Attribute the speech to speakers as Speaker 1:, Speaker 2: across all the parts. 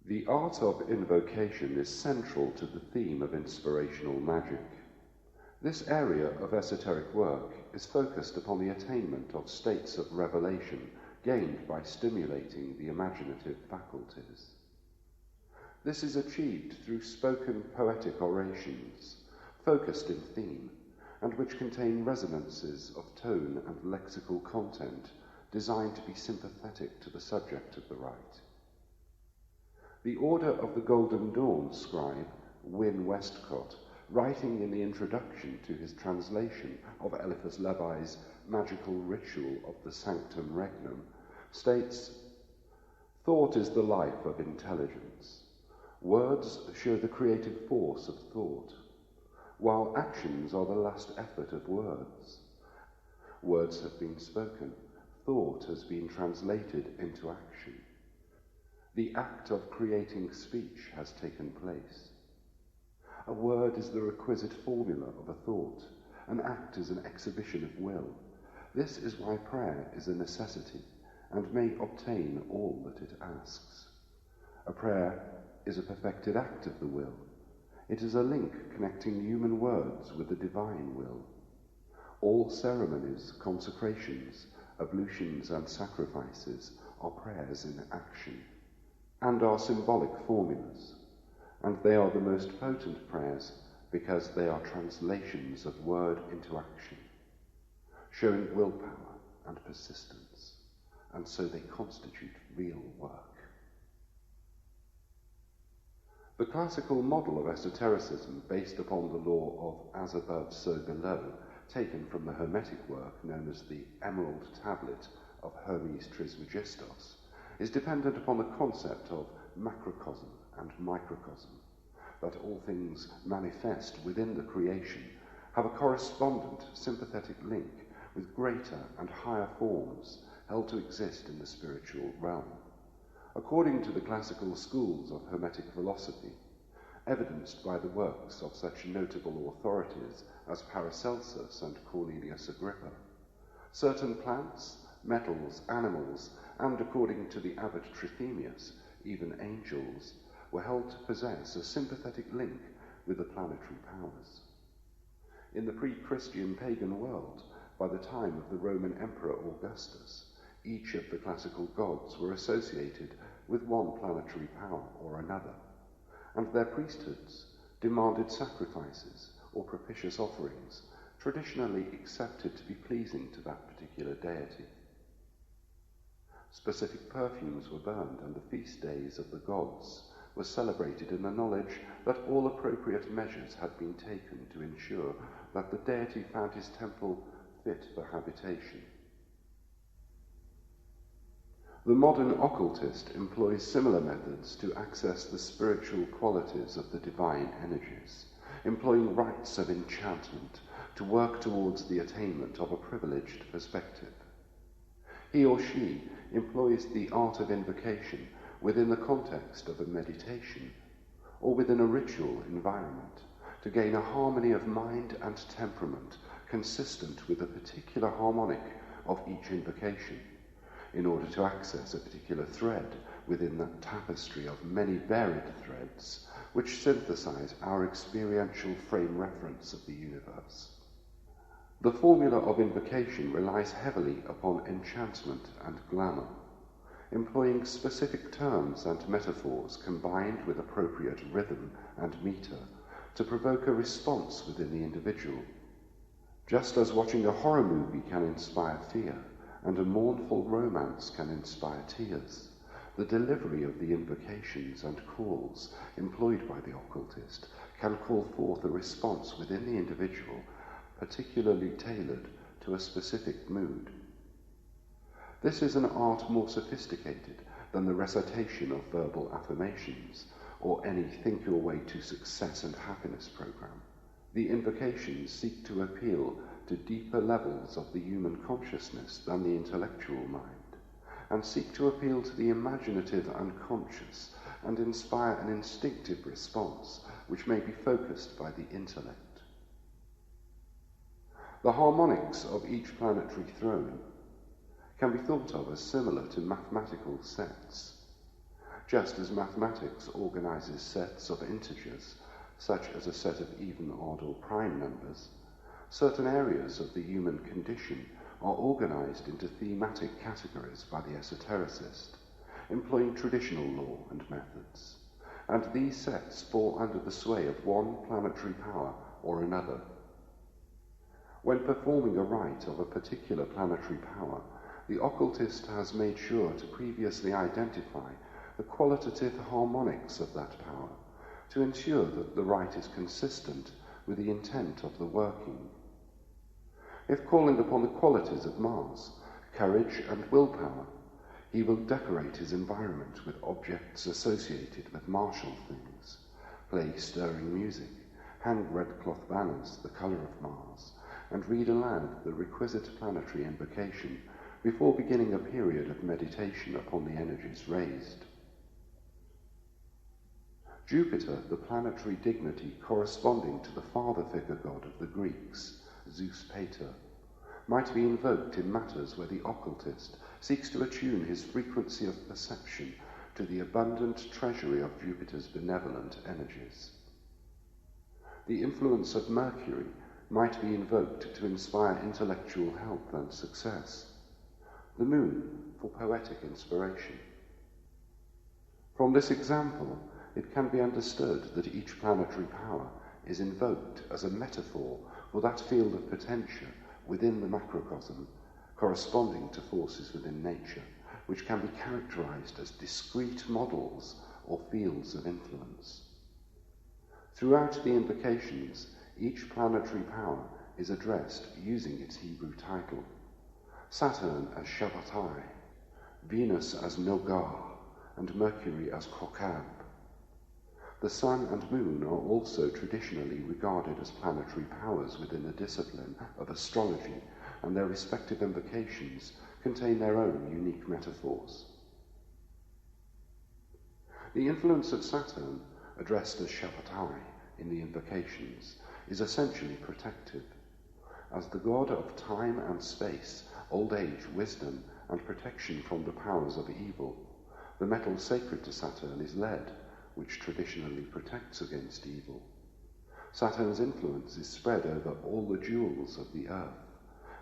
Speaker 1: The art of invocation is central to the theme of inspirational magic. This area of esoteric work is focused upon the attainment of states of revelation gained by stimulating the imaginative faculties. This is achieved through spoken poetic orations, focused in theme, and which contain resonances of tone and lexical content designed to be sympathetic to the subject of the rite. The Order of the Golden Dawn scribe, Wynne Westcott, writing in the introduction to his translation of Eliphas Levi's magical ritual of the Sanctum Regnum, states, "Thought is the life of intelligence. Words show the creative force of thought, while actions are the last effort of words. Words have been spoken, thought has been translated into action. The act of creating speech has taken place. A word is the requisite formula of a thought. An act is an exhibition of will. This is why prayer is a necessity and may obtain all that it asks. A prayer is a perfected act of the will. It is a link connecting human words with the divine will. All ceremonies, consecrations, ablutions and sacrifices are prayers in action, and are symbolic formulas, and they are the most potent prayers because they are translations of word into action, showing willpower and persistence, and so they constitute real work. The classical model of esotericism, based upon the law of as above, so below, taken from the hermetic work known as the Emerald Tablet of Hermes Trismegistos, is dependent upon the concept of macrocosm and microcosm, that all things manifest within the creation have a correspondent sympathetic link with greater and higher forms held to exist in the spiritual realm. According to the classical schools of hermetic philosophy, evidenced by the works of such notable authorities as Paracelsus and Cornelius Agrippa, certain plants, metals, animals, and according to the abbot Trithemius, even angels, were held to possess a sympathetic link with the planetary powers. In the pre-Christian pagan world, by the time of the Roman Emperor Augustus, each of the classical gods were associated with one planetary power or another, and their priesthoods demanded sacrifices or propitious offerings traditionally accepted to be pleasing to that particular deity. Specific perfumes were burned, and the feast days of the gods were celebrated in the knowledge that all appropriate measures had been taken to ensure that the deity found his temple fit for habitation. The modern occultist employs similar methods to access the spiritual qualities of the divine energies, employing rites of enchantment to work towards the attainment of a privileged perspective. He or she employs the art of invocation within the context of a meditation or within a ritual environment to gain a harmony of mind and temperament consistent with the particular harmonic of each invocation, in order to access a particular thread within that tapestry of many varied threads which synthesize our experiential frame reference of the universe. The formula of invocation relies heavily upon enchantment and glamour, employing specific terms and metaphors combined with appropriate rhythm and metre to provoke a response within the individual. Just as watching a horror movie can inspire fear, and a mournful romance can inspire tears, the delivery of the invocations and calls employed by the occultist can call forth a response within the individual particularly tailored to a specific mood. This is an art more sophisticated than the recitation of verbal affirmations or any Think Your Way to Success and Happiness program. The invocations seek to appeal to deeper levels of the human consciousness than the intellectual mind, and seek to appeal to the imaginative unconscious and inspire an instinctive response which may be focused by the intellect. The harmonics of each planetary throne can be thought of as similar to mathematical sets. just as mathematics organizes sets of integers, such as a set of even, odd, or prime numbers. Certain areas of the human condition are organized into thematic categories by the esotericist, employing traditional law and methods, and these sets fall under the sway of one planetary power or another. When performing a rite of a particular planetary power, the occultist has made sure to previously identify the qualitative harmonics of that power to ensure that the rite is consistent with the intent of the working. If calling upon the qualities of Mars, courage and willpower, he will decorate his environment with objects associated with martial things, play stirring music, hang red cloth banners the colour of Mars, and read aloud the requisite planetary invocation before beginning a period of meditation upon the energies raised. Jupiter, the planetary dignity corresponding to the father figure god of the Greeks, Zeus Pater, might be invoked in matters where the occultist seeks to attune his frequency of perception to the abundant treasury of Jupiter's benevolent energies. The influence of Mercury might be invoked to inspire intellectual health and success. The moon for poetic inspiration. From this example, it can be understood that each planetary power is invoked as a metaphor for that field of potentia within the macrocosm, corresponding to forces within nature, which can be characterized as discrete models or fields of influence. Throughout the invocations, each planetary power is addressed using its Hebrew title. Saturn as Shabbatai, Venus as Nogar, and Mercury as Kokab. The sun and moon are also traditionally regarded as planetary powers within the discipline of astrology, and their respective invocations contain their own unique metaphors. The influence of Saturn, addressed as Shabbatai in the invocations, is essentially protective. As the god of time and space, old age, wisdom, and protection from the powers of evil, the metal sacred to Saturn is lead, which traditionally protects against evil. Saturn's influence is spread over all the jewels of the earth,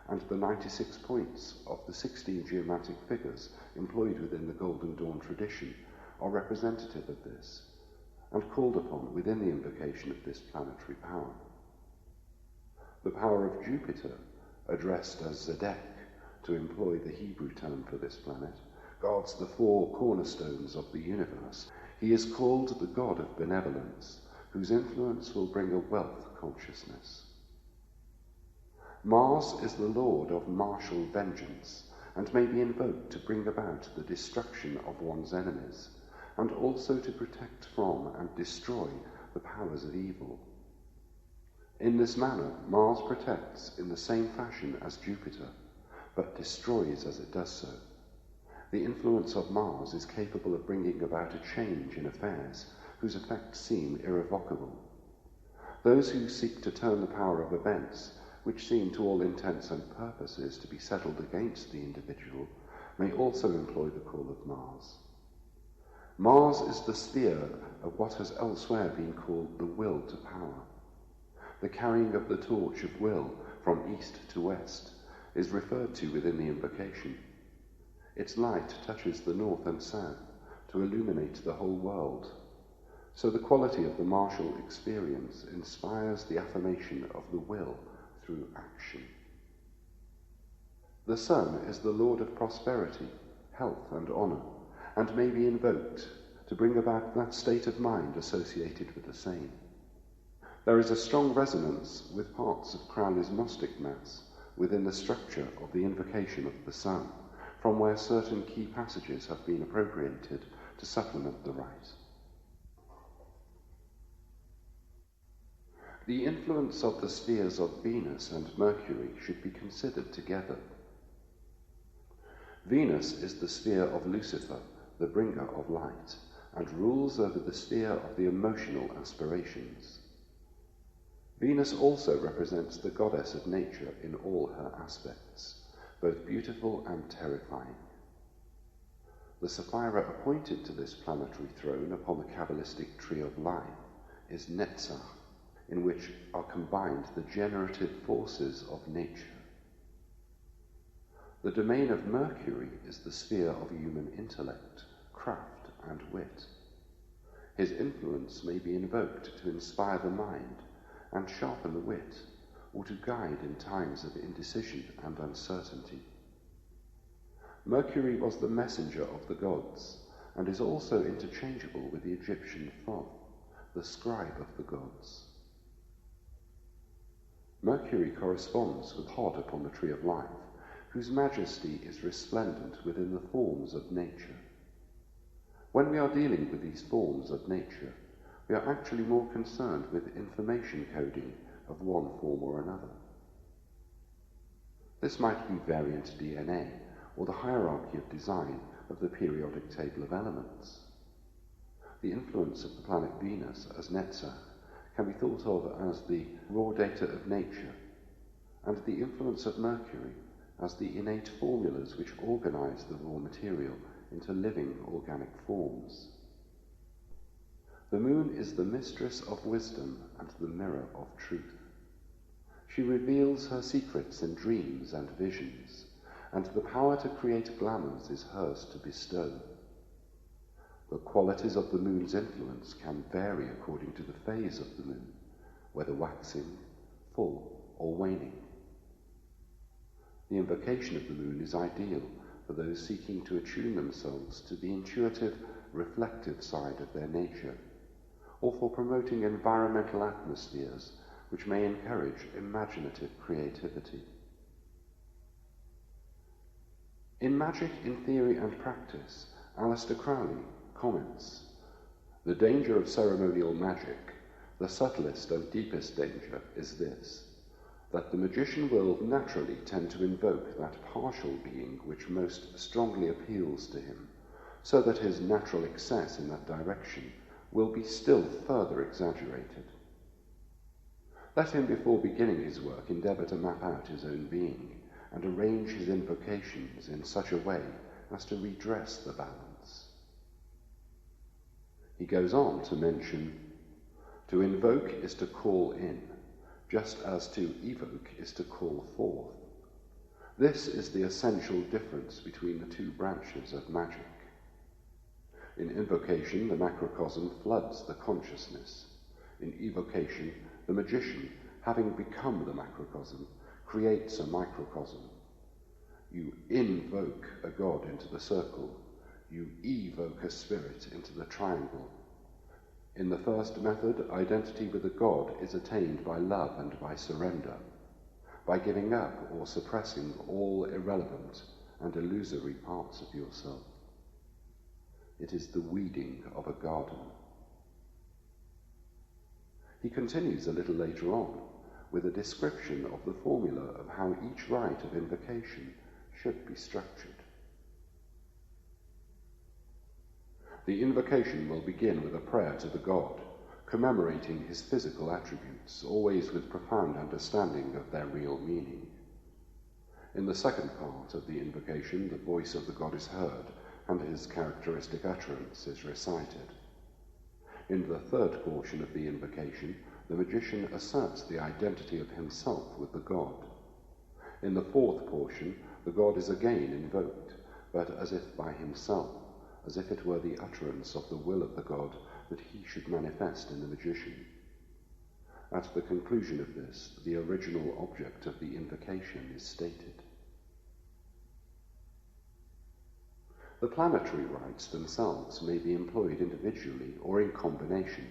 Speaker 1: and the 96 points of the 16 geomatic figures employed within the Golden Dawn tradition are representative of this, and called upon within the invocation of this planetary power. The power of Jupiter, addressed as Zedek, to employ the Hebrew term for this planet, guards the four cornerstones of the universe. He is called the god of benevolence, whose influence will bring a wealth consciousness. Mars is the lord of martial vengeance, and may be invoked to bring about the destruction of one's enemies, and also to protect from and destroy the powers of evil. In this manner, Mars protects in the same fashion as Jupiter, but destroys as it does so. The influence of Mars is capable of bringing about a change in affairs whose effects seem irrevocable. Those who seek to turn the power of events, which seem to all intents and purposes to be settled against the individual, may also employ the call of Mars. Mars is the sphere of what has elsewhere been called the will to power. The carrying of the torch of will from east to west is referred to within the invocation. Its light touches the north and south to illuminate the whole world. So the quality of the martial experience inspires the affirmation of the will through action. The sun is the lord of prosperity, health, and honour, and may be invoked to bring about that state of mind associated with the same. There is a strong resonance with parts of Crowley's Gnostic Mass within the structure of the invocation of the sun, from where certain key passages have been appropriated to supplement the rite. The influence of the spheres of Venus and Mercury should be considered together. Venus is the sphere of Lucifer, the bringer of light, and rules over the sphere of the emotional aspirations. Venus also represents the goddess of nature in all her aspects, both beautiful and terrifying. The sapphira appointed to this planetary throne upon the Kabbalistic tree of life is Netzach, in which are combined the generative forces of nature. The domain of Mercury is the sphere of human intellect, craft, and wit. His influence may be invoked to inspire the mind and sharpen the wit, or to guide in times of indecision and uncertainty. Mercury was the messenger of the gods, and is also interchangeable with the Egyptian Thoth, the scribe of the gods. Mercury corresponds with Hod upon the tree of life, whose majesty is resplendent within the forms of nature. When we are dealing with these forms of nature, we are actually more concerned with information coding of one form or another. This might be variant DNA, or the hierarchy of design of the periodic table of elements. The influence of the planet Venus as Netzach can be thought of as the raw data of nature, and the influence of Mercury as the innate formulas which organize the raw material into living organic forms. The moon is the mistress of wisdom and the mirror of truth. She reveals her secrets in dreams and visions, and the power to create glamours is hers to bestow. The qualities of the moon's influence can vary according to the phase of the moon, whether waxing, full, or waning. The invocation of the moon is ideal for those seeking to attune themselves to the intuitive, reflective side of their nature, or for promoting environmental atmospheres which may encourage imaginative creativity. In Magic in Theory and Practice, Aleister Crowley comments, "The danger of ceremonial magic, the subtlest and deepest danger, is this, that the magician will naturally tend to invoke that partial being which most strongly appeals to him, so that his natural excess in that direction will be still further exaggerated. Let him, before beginning his work, endeavour to map out his own being, and arrange his invocations in such a way as to redress the balance." He goes on to mention, "To invoke is to call in, just as to evoke is to call forth. This is the essential difference between the two branches of magic. In invocation, the macrocosm floods the consciousness. In evocation, the magician, having become the macrocosm, creates a microcosm. You invoke a god into the circle. You evoke a spirit into the triangle. In the first method, identity with a god is attained by love and by surrender, by giving up or suppressing all irrelevant and illusory parts of yourself. It is the weeding of a garden." He continues a little later on with a description of the formula of how each rite of invocation should be structured. The invocation will begin with a prayer to the god, commemorating his physical attributes, always with profound understanding of their real meaning. In the second part of the invocation, the voice of the god is heard, and his characteristic utterance is recited. In the third portion of the invocation, the magician asserts the identity of himself with the god. In the fourth portion, the god is again invoked, but as if by himself, as if it were the utterance of the will of the god that he should manifest in the magician. At the conclusion of this, the original object of the invocation is stated. The planetary rites themselves may be employed individually or in combination.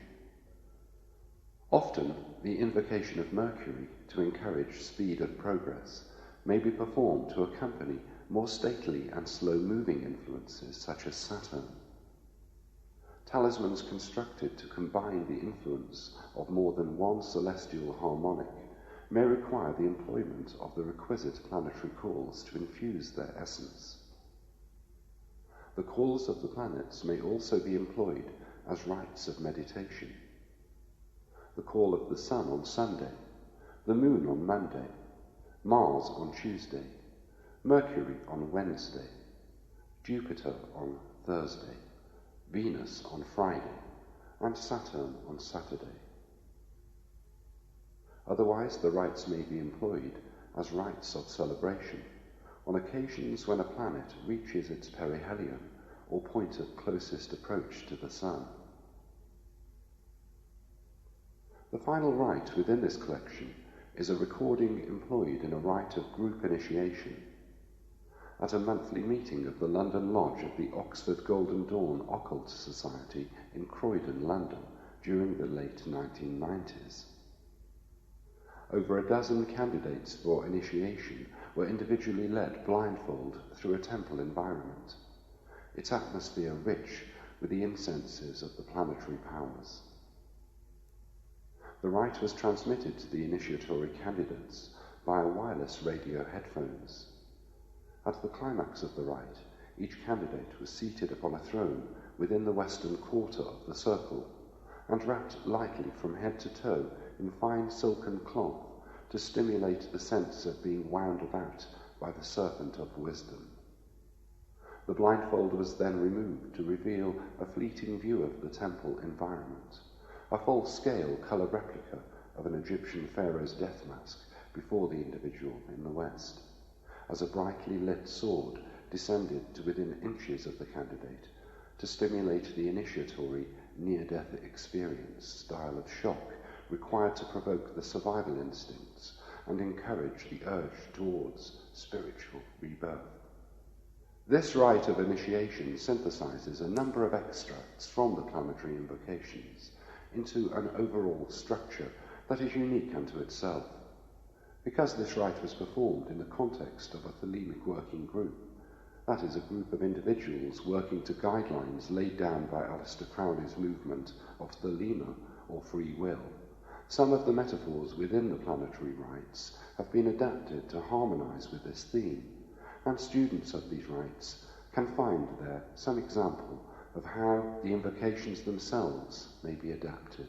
Speaker 1: Often, the invocation of Mercury to encourage speed of progress may be performed to accompany more stately and slow-moving influences such as Saturn. Talismans constructed to combine the influence of more than one celestial harmonic may require the employment of the requisite planetary calls to infuse their essence. The calls of the planets may also be employed as rites of meditation. The call of the sun on Sunday, the moon on Monday, Mars on Tuesday, Mercury on Wednesday, Jupiter on Thursday, Venus on Friday, and Saturn on Saturday. Otherwise, the rites may be employed as rites of celebration on occasions when a planet reaches its perihelion or point of closest approach to the Sun. The final rite within this collection is a recording employed in a rite of group initiation at a monthly meeting of the London Lodge of the Oxford Golden Dawn Occult Society in Croydon, London, during the late 1990s. Over a dozen candidates for initiation were individually led blindfold through a temple environment, its atmosphere rich with the incenses of the planetary powers. The rite was transmitted to the initiatory candidates via wireless radio headphones. At the climax of the rite, each candidate was seated upon a throne within the western quarter of the circle and wrapped lightly from head to toe in fine silken cloth to stimulate the sense of being wound about by the serpent of wisdom. The blindfold was then removed to reveal a fleeting view of the temple environment, a full-scale colour replica of an Egyptian pharaoh's death mask before the individual in the west, as a brightly lit sword descended to within inches of the candidate to stimulate the initiatory near-death experience style of shock required to provoke the survival instincts and encourage the urge towards spiritual rebirth. This rite of initiation synthesizes a number of extracts from the planetary invocations into an overall structure that is unique unto itself. Because this rite was performed in the context of a thelemic working group, that is, a group of individuals working to guidelines laid down by Aleister Crowley's movement of thelema, or free will, some of the metaphors within the planetary rites have been adapted to harmonize with this theme, and students of these rites can find there some example of how the invocations themselves may be adapted.